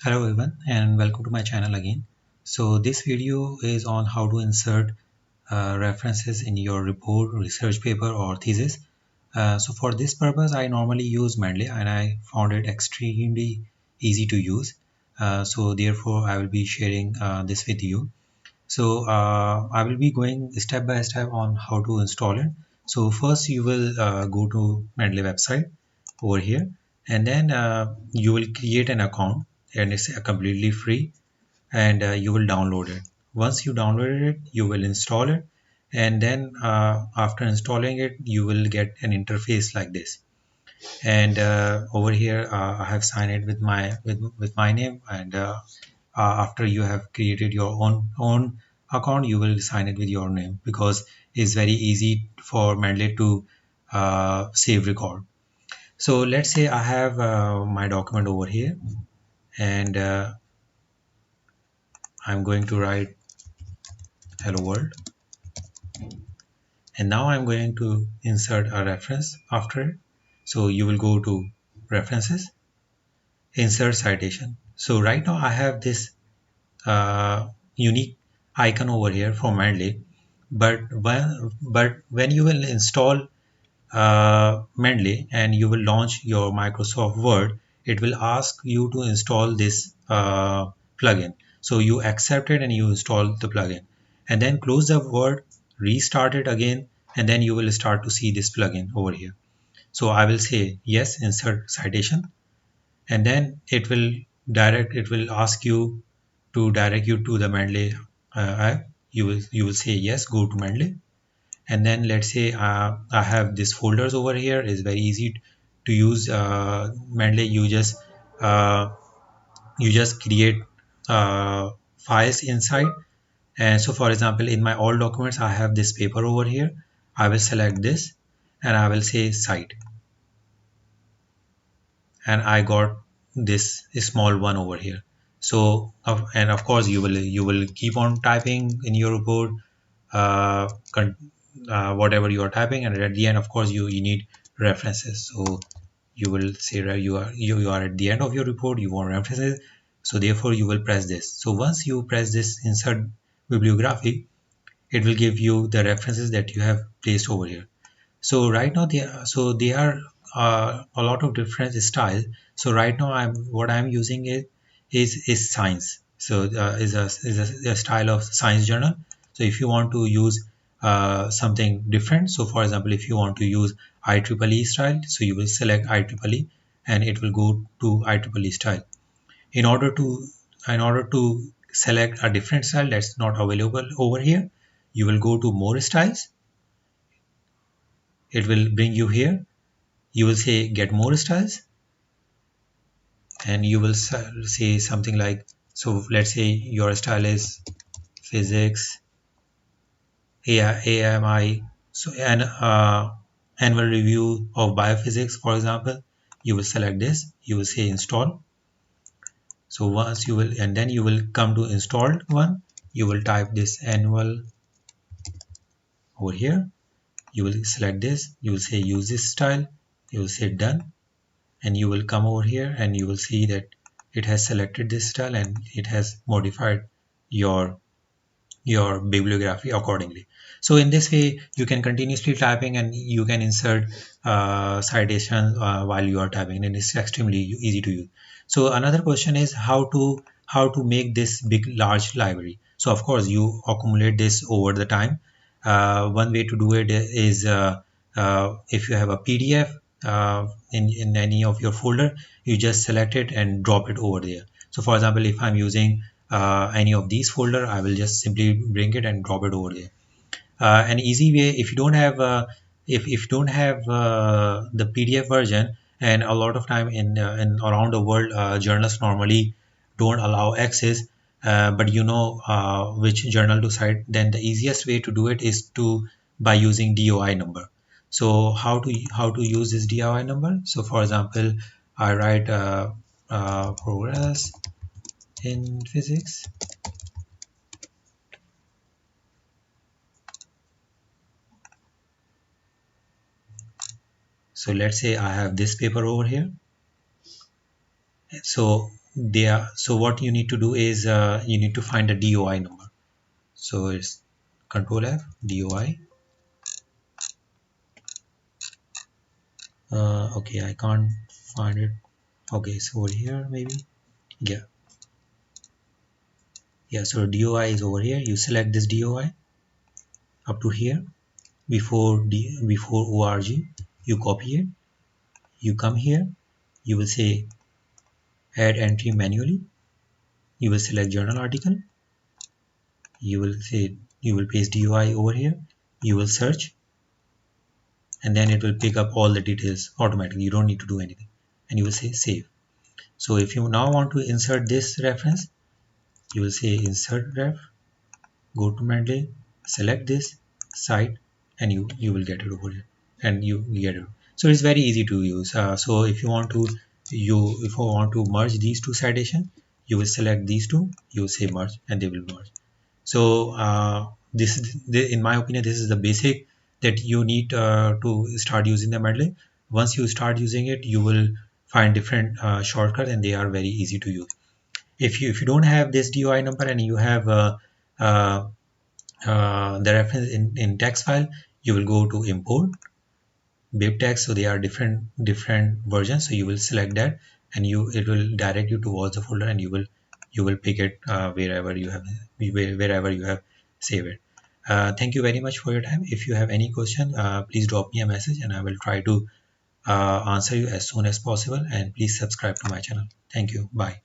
Hello everyone and welcome to my channel again. So this video is on how to insert references in your report, research paper or thesis. So for this purpose I normally use Mendeley and I found it extremely easy to use. So therefore I will be sharing this with you. So I will be going step by step on how to install it. So first you will go to Mendeley website over here, and then you will create an account, and it's completely free, and you will download it. Once you download it, you will install it, and then after installing it you will get an interface like this. And over here I have signed it with my name, and after you have created your own account you will sign it with your name, because it's very easy for Mendeley to save record. So let's say I have my document over here, and I'm going to write hello world, and now I'm going to insert a reference after it. So you will go to references, insert citation. So right now I have this unique icon over here for Mendeley, but when you will install Mendeley and you will launch your Microsoft Word, it will ask you to install this plugin. So you accept it and you install the plugin, and then close the Word, restart it again, and then you will start to see this plugin over here. So I will say yes, insert citation, and then it will ask you to direct you to the Mendeley app. You will say yes, go to Mendeley, and then let's say I have this folders over here. It's very easy to use Mendeley. Uh, you just create files inside. And so for example, in my all documents I have this paper over here. I will select this and I will say cite, and I got this small one over here. So and of course you will keep on typing in your report, uh, whatever you are typing, and at the end of course you need references. So you will say you are at the end of your report, you want references, so therefore you will press this. So once you press this insert bibliography, it will give you the references that you have placed over here. So right now they are a lot of different styles. So right now I'm using it is science. So is a style of science journal. So if you want to use something different, so for example if you want to use IEEE style, so you will select IEEE and it will go to IEEE style. In order to select a different style that's not available over here, you will go to more styles. It will bring you here. You will say get more styles, and you will say something like, so let's say your style is physics AMI, so an annual review of biophysics, for example. You will select this, you will say install. So once you will, and then you will come to installed one, you will type this annual over here. You will select this, you will say use this style, you will say done, and you will come over here and you will see that it has selected this style and it has modified your bibliography accordingly. So in this way you can continuously typing and you can insert citations while you are typing, and it's extremely easy to use. So another question is how to make this big large library. So of course you accumulate this over the time. One way to do it is if you have a PDF in any of your folder, you just select it and drop it over there. So for example, if I'm using any of these folder, I will just simply bring it and drop it over there. An easy way, if you don't have if you don't have the PDF version, and a lot of time in around the world journals normally don't allow access, but you know which journal to cite, then the easiest way to do it is to by using DOI number. So how to use this DOI number? So for example, I write progress in physics. So let's say I have this paper over here. So they are, so what you need to do is you need to find a DOI number. So it's Control F, DOI. Okay, I can't find it. Okay, it's over here maybe. Yeah, so DOI is over here. You select this DOI up to here before org. You copy it. You come here. You will say add entry manually. You will select journal article. You will say you will paste DOI over here. You will search, and then it will pick up all the details automatically. You don't need to do anything, and you will say save. So if you now want to insert this reference, you will say insert ref, go to Mendeley, select this site, and you will get it over here, and you get it. So it's very easy to use. So if you want to merge these two citations, you will select these two, you will say merge, and they will merge. So this is in my opinion, this is the basic that you need to start using the Mendeley. Once you start using it, you will find different shortcuts, and they are very easy to use. If you don't have this DOI number and you have uh, the reference in text file, you will go to import bibtext. So they are different versions, so you will select that, and it will direct you towards the folder, and you will pick it wherever you have saved it. Thank you very much for your time. If you have any question, please drop me a message, and I will try to answer you as soon as possible. And please subscribe to my channel. Thank you. Bye.